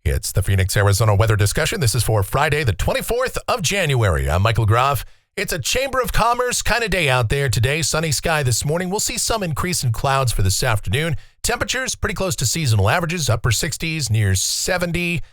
It's the Phoenix, Arizona weather discussion. This is for Friday, the 24th of January. I'm Michael Groff. It's a Chamber of Commerce kind of day out there today. Sunny sky this morning. We'll see some increase in clouds for this afternoon. Temperatures pretty close to seasonal averages, upper 60s, near 70.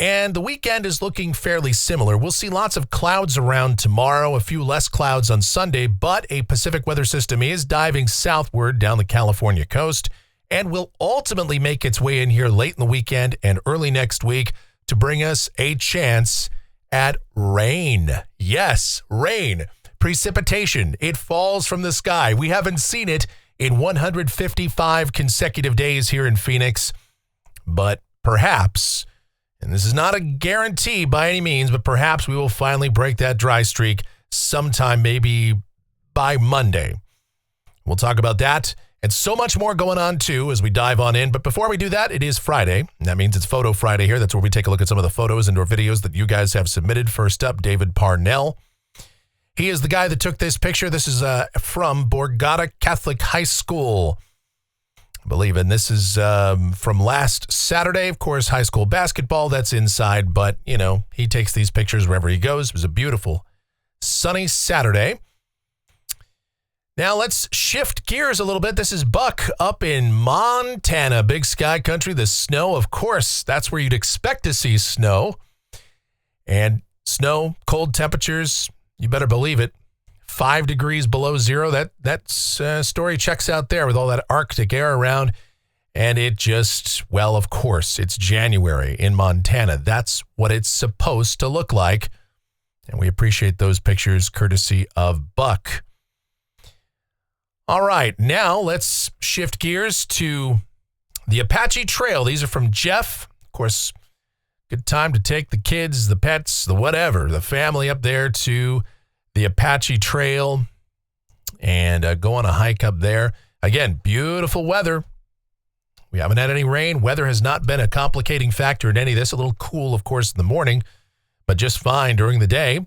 And the weekend is looking fairly similar. We'll see lots of clouds around tomorrow, a few less clouds on Sunday, but a Pacific weather system is diving southward down the California coast and will ultimately make its way in here late in the weekend and early next week to bring us a chance at rain. Yes, rain. Precipitation. It falls from the sky. We haven't seen it in 155 consecutive days here in Phoenix, but perhaps, and this is not a guarantee by any means, but perhaps we will finally break that dry streak sometime, maybe by Monday. We'll talk about that and so much more going on, too, as we dive on in. But before we do that, it is Friday. That means it's Photo Friday here. That's where we take a look at some of the photos and or videos that you guys have submitted. First up, David Parnell. He is the guy that took this picture. This is from Borgata Catholic High School, I believe. And this is from last Saturday. Of course, high school basketball, that's inside. But, you know, he takes these pictures wherever he goes. It was a beautiful sunny Saturday. Now let's shift gears a little bit. This is Buck up in Montana, big sky country. The snow, of course, that's where you'd expect to see snow. And snow, cold temperatures, you better believe it. 5 degrees below zero. That story checks out there with all that Arctic air around. And it just, well, of course, it's January in Montana. That's what it's supposed to look like. And we appreciate those pictures courtesy of Buck. All right, now let's shift gears to the Apache Trail. These are from Jeff. Of course, good time to take the kids, the pets, the whatever, the family up there to the Apache Trail and go on a hike up there. Again, beautiful weather. We haven't had any rain. Weather has not been a complicating factor in any of this. A little cool, of course, in the morning, but just fine during the day.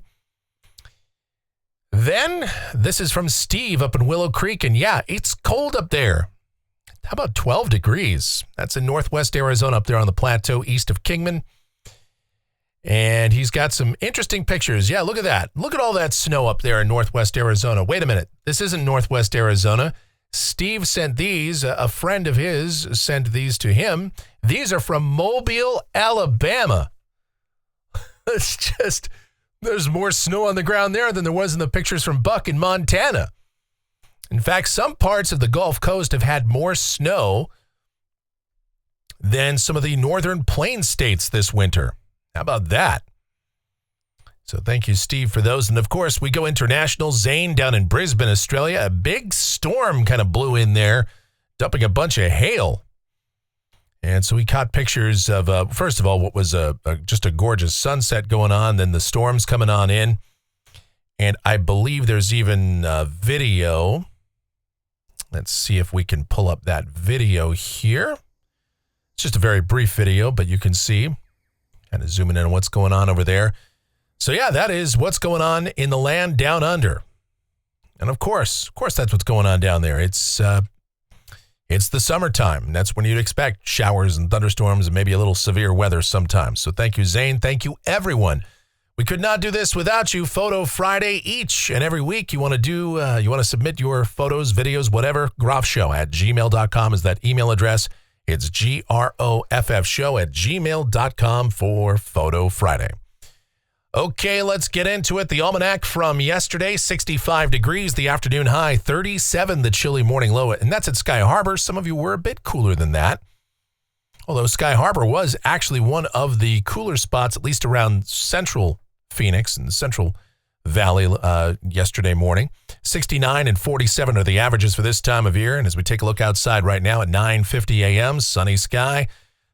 Then, this is from Steve up in Willow Creek, and yeah, it's cold up there. How about 12 degrees? That's in northwest Arizona up there on the plateau east of Kingman. And he's got some interesting pictures. Yeah, look at that. Look at all that snow up there in northwest Arizona. Wait a minute. This isn't northwest Arizona. Steve sent these. A friend of his sent these to him. These are from Mobile, Alabama. It's just... There's more snow on the ground there than there was in the pictures from Buck in Montana. In fact, some parts of the Gulf Coast have had more snow than some of the northern plain states this winter. How about that? So thank you, Steve, for those. And, of course, we go international. Zane down in Brisbane, Australia. A big storm kind of blew in there, dumping a bunch of hail. And so we caught pictures of, first of all, what was just a gorgeous sunset going on, then the storms coming on in. And I believe there's even video. Let's see if we can pull up that video here. It's just a very brief video, but you can see, kind of zooming in on what's going on over there. So yeah, that is what's going on in the land down under. And of course, that's what's going on down there. It's the summertime. That's when you'd expect showers and thunderstorms and maybe a little severe weather sometimes. So thank you, Zane. Thank you, everyone. We could not do this without you. Photo Friday each and every week. You want to submit your photos, videos, whatever. groffshow@gmail.com is that email address. It's groffshow@gmail.com for Photo Friday. Okay, let's get into it. The almanac from yesterday, 65 degrees, the afternoon high, 37, the chilly morning low, and that's at Sky Harbor. Some of you were a bit cooler than that. Although Sky Harbor was actually one of the cooler spots, at least around central Phoenix and the Central Valley yesterday morning. 69 and 47 are the averages for this time of year. And as we take a look outside right now at 9:50 a.m., sunny sky.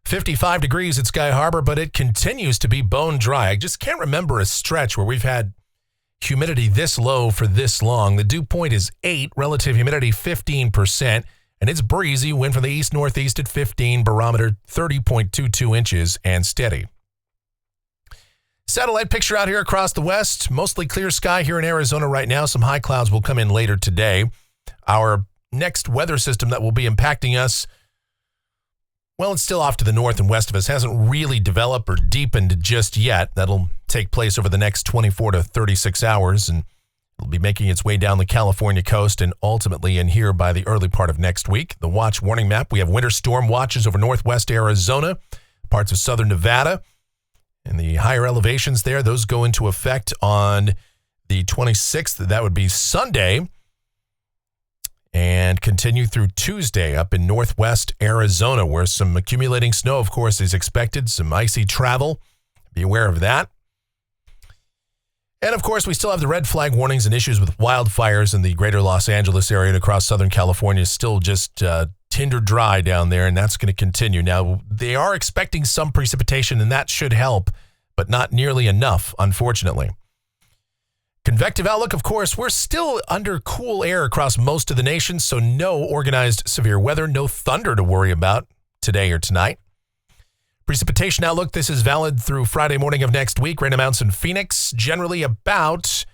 55 degrees at Sky Harbor, but it continues to be bone dry. I just can't remember a stretch where we've had humidity this low for this long. The dew point is 8, relative humidity 15%, and it's breezy. Wind from the east-northeast at 15, barometer 30.22 inches and steady. Satellite picture out here across the west. Mostly clear sky here in Arizona right now. Some high clouds will come in later today. Our next weather system that will be impacting us Well, it's still off to the north and west of us. Hasn't really developed or deepened just yet. That'll take place over the next 24 to 36 hours, and it'll be making its way down the California coast and ultimately in here by the early part of next week. The watch warning map, we have winter storm watches over northwest Arizona, parts of southern Nevada, and the higher elevations there, those go into effect on the 26th. That would be Sunday, and continue through Tuesday up in northwest Arizona, where some accumulating snow, of course, is expected. Some icy travel. Be aware of that. And, of course, we still have the red flag warnings and issues with wildfires in the greater Los Angeles area and across Southern California. Still just tinder dry down there, and that's going to continue. Now, they are expecting some precipitation, and that should help, but not nearly enough, unfortunately. Convective outlook, of course, we're still under cool air across most of the nation, so no organized severe weather, no thunder to worry about today or tonight. Precipitation outlook, this is valid through Friday morning of next week. Rain amounts in Phoenix, generally about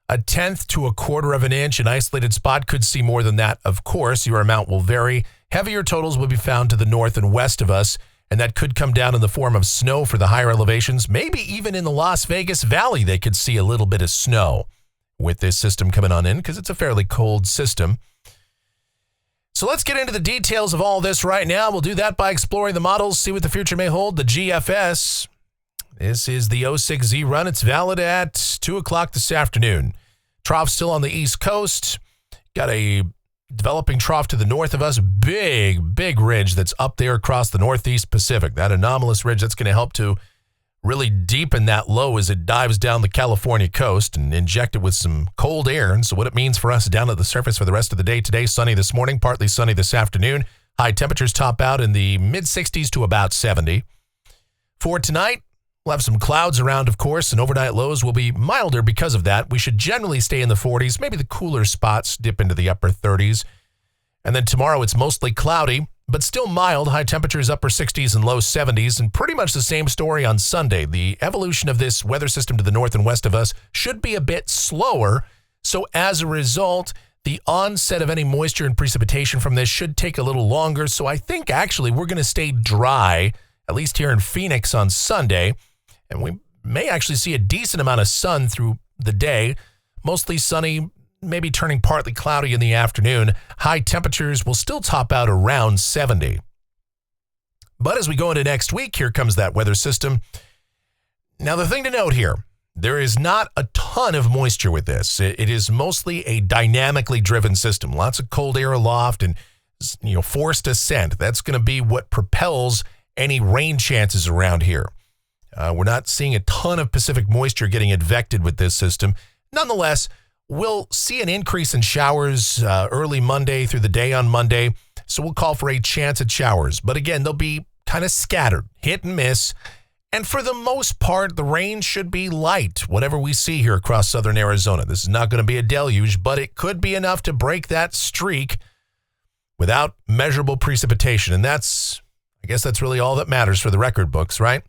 1/10 to 1/4 of an inch. An isolated spot could see more than that, of course. Your amount will vary. Heavier totals will be found to the north and west of us, and that could come down in the form of snow for the higher elevations. Maybe even in the Las Vegas Valley, they could see a little bit of snow with this system coming on in because it's a fairly cold system. So let's get into the details of all this right now. We'll do that by exploring the models, see what the future may hold. The GFS, this is the 06Z run. It's valid at 2 o'clock this afternoon. Trough still on the East Coast. Got a developing trough to the north of us. Big ridge that's up there across the Northeast Pacific. That anomalous ridge that's going to help to really deepen that low as it dives down the California coast and inject it with some cold air. And so what it means for us down at the surface for the rest of the day today, sunny this morning, partly sunny this afternoon. High temperatures top out in the mid-60s to about 70. For tonight, we'll have some clouds around, of course, and overnight lows will be milder because of that. We should generally stay in the 40s. Maybe the cooler spots dip into the upper 30s. And then tomorrow, it's mostly cloudy, but still mild. High temperatures, upper 60s and low 70s, and pretty much the same story on Sunday. The evolution of this weather system to the north and west of us should be a bit slower. So as a result, the onset of any moisture and precipitation from this should take a little longer. So I think actually we're going to stay dry, at least here in Phoenix on Sunday. And we may actually see a decent amount of sun through the day, mostly sunny, maybe turning partly cloudy in the afternoon. High temperatures will still top out around 70. But as we go into next week, here comes that weather system. Now, the thing to note here, there is not a ton of moisture with this. It is mostly a dynamically driven system. Lots of cold air aloft and forced ascent. That's going to be what propels any rain chances around here. We're not seeing a ton of Pacific moisture getting advected with this system. Nonetheless, we'll see an increase in showers early Monday through the day on Monday. So we'll call for a chance at showers. But again, they'll be kind of scattered, hit and miss. And for the most part, the rain should be light, whatever we see here across southern Arizona. This is not going to be a deluge, but it could be enough to break that streak without measurable precipitation. And I guess that's really all that matters for the record books, right?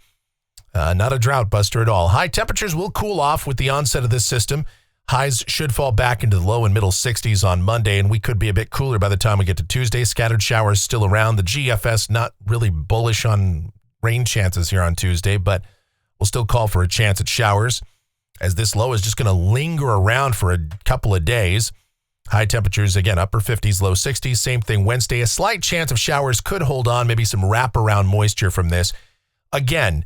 Not a drought buster at all. High temperatures will cool off with the onset of this system. Highs should fall back into the low and middle 60s on Monday, and we could be a bit cooler by the time we get to Tuesday. Scattered showers still around. The GFS not really bullish on rain chances here on Tuesday, but we'll still call for a chance at showers, as this low is just going to linger around for a couple of days. High temperatures, again, upper 50s, low 60s. Same thing Wednesday. A slight chance of showers could hold on, maybe some wraparound moisture from this. Again,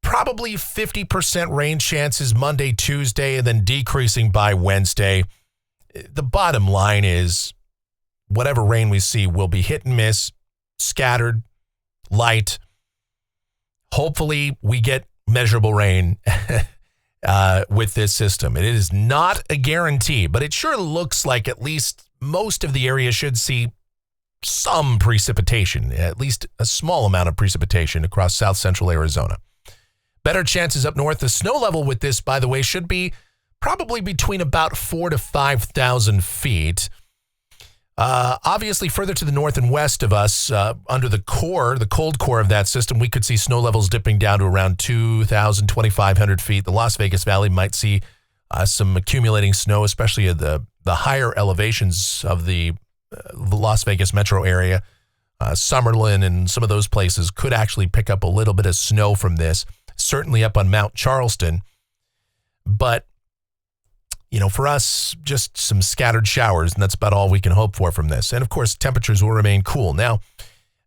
probably 50% rain chances Monday, Tuesday, and then decreasing by Wednesday. The bottom line is whatever rain we see will be hit and miss, scattered, light. Hopefully we get measurable rain with this system. It is not a guarantee, but it sure looks like at least most of the area should see some precipitation, at least a small amount of precipitation across south central Arizona. Better chances up north. The snow level with this, by the way, should be probably between about 4,000 to 5,000 feet. Obviously, further to the north and west of us, under the cold core of that system, we could see snow levels dipping down to around 2,000, 2,500 feet. The Las Vegas Valley might see some accumulating snow, especially at the higher elevations of the Las Vegas metro area. Summerlin and some of those places could actually pick up a little bit of snow from this, certainly up on Mount Charleston. But, for us, just some scattered showers, and that's about all we can hope for from this. And, of course, temperatures will remain cool. Now,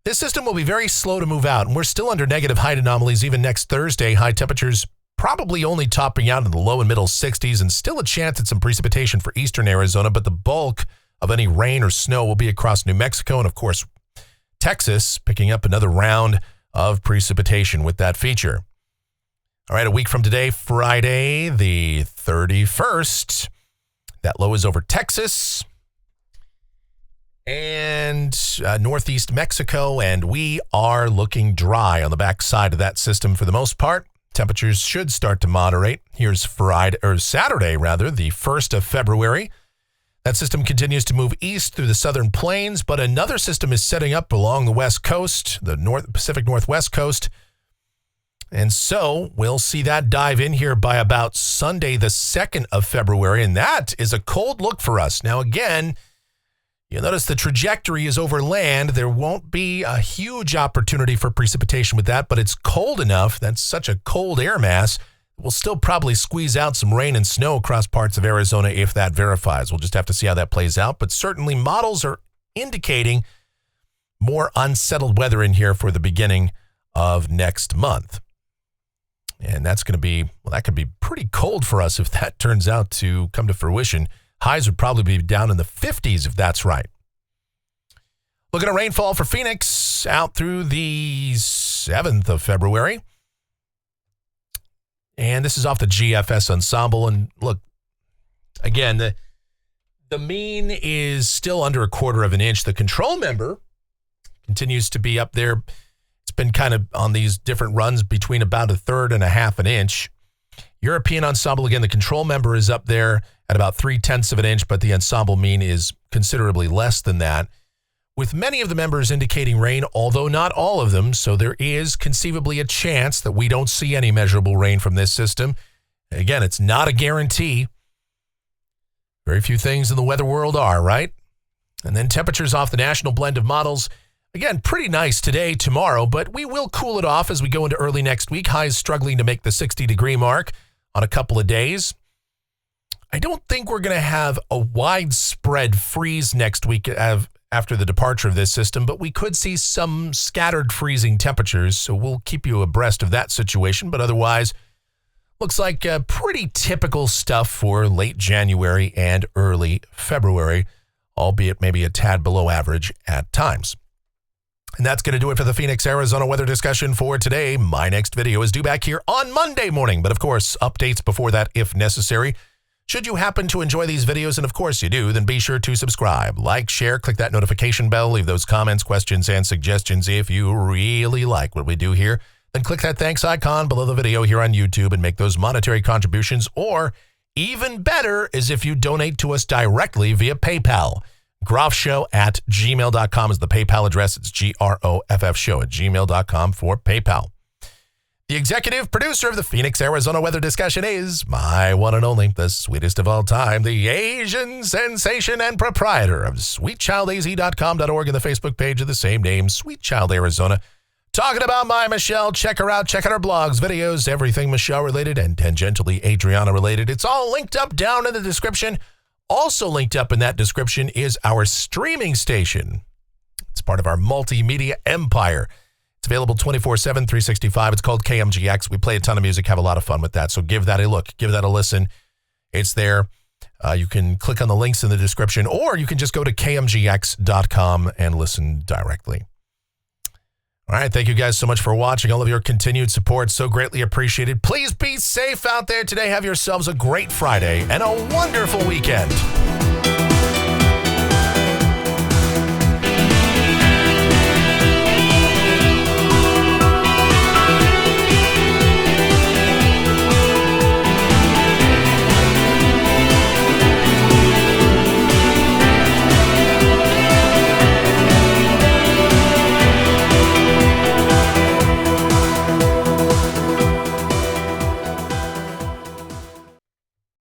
this system will be very slow to move out, and we're still under negative height anomalies even next Thursday. High temperatures probably only topping out in the low and middle 60s, and still a chance at some precipitation for eastern Arizona, but the bulk of any rain or snow will be across New Mexico and, of course, Texas, picking up another round of precipitation with that feature. All right, a week from today, Friday, the 31st, that low is over Texas and northeast Mexico, and we are looking dry on the backside of that system for the most part. Temperatures should start to moderate. Here's Saturday, the 1st of February. That system continues to move east through the southern plains, but another system is setting up along the west coast, the Pacific Northwest coast. And so we'll see that dive in here by about Sunday, the 2nd of February, and that is a cold look for us. Now, again, you'll notice the trajectory is over land. There won't be a huge opportunity for precipitation with that, but it's cold enough. That's such a cold air mass. We'll still probably squeeze out some rain and snow across parts of Arizona if that verifies. We'll just have to see how that plays out. But certainly models are indicating more unsettled weather in here for the beginning of next month. And that's going to be, that could be pretty cold for us if that turns out to come to fruition. Highs would probably be down in the 50s if that's right. Looking at rainfall for Phoenix out through the 7th of February. And this is off the GFS ensemble. And look, again, the mean is still under 1/4 of an inch. The control member continues to be up there. It's been kind of on these different runs between about 1/3 and 1/2 an inch. European ensemble, again, the control member is up there at about 3/10 of an inch, but the ensemble mean is considerably less than that, with many of the members indicating rain, although not all of them. So there is conceivably a chance that we don't see any measurable rain from this system. Again, it's not a guarantee. Very few things in the weather world are, right? And then temperatures off the national blend of models. Again, pretty nice today, tomorrow, but we will cool it off as we go into early next week. Highs struggling to make the 60-degree mark on a couple of days. I don't think we're going to have a widespread freeze next week after the departure of this system, but we could see some scattered freezing temperatures, so we'll keep you abreast of that situation. But otherwise, looks like pretty typical stuff for late January and early February, albeit maybe a tad below average at times. And that's going to do it for the Phoenix, Arizona weather discussion for today. My next video is due back here on Monday morning, but of course, updates before that if necessary. Should you happen to enjoy these videos, and of course you do, then be sure to subscribe, like, share, click that notification bell, leave those comments, questions, and suggestions. If you really like what we do here, then click that thanks icon below the video here on YouTube and make those monetary contributions. Or even better is if you donate to us directly via PayPal. groffshow@gmail.com is the PayPal address. It's groffshow@gmail.com for PayPal. The executive producer of the Phoenix, Arizona weather discussion is my one and only, the sweetest of all time, the Asian sensation and proprietor of sweetchildaz.com.org and the Facebook page of the same name, Sweet Child Arizona. Talking about my Michelle. Check her out. Check out her blogs, videos, everything Michelle related and tangentially Adriana related. It's all linked up down in the description. Also linked up in that description is our streaming station. It's part of our multimedia empire. It's available 24/7, 365. It's called KMGX. We play a ton of music, have a lot of fun with that. So give that a look. Give that a listen. It's there. You can click on the links in the description, or you can just go to kmgx.com and listen directly. All right. Thank you guys so much for watching. All of your continued support. So greatly appreciated. Please be safe out there today. Have yourselves a great Friday and a wonderful weekend.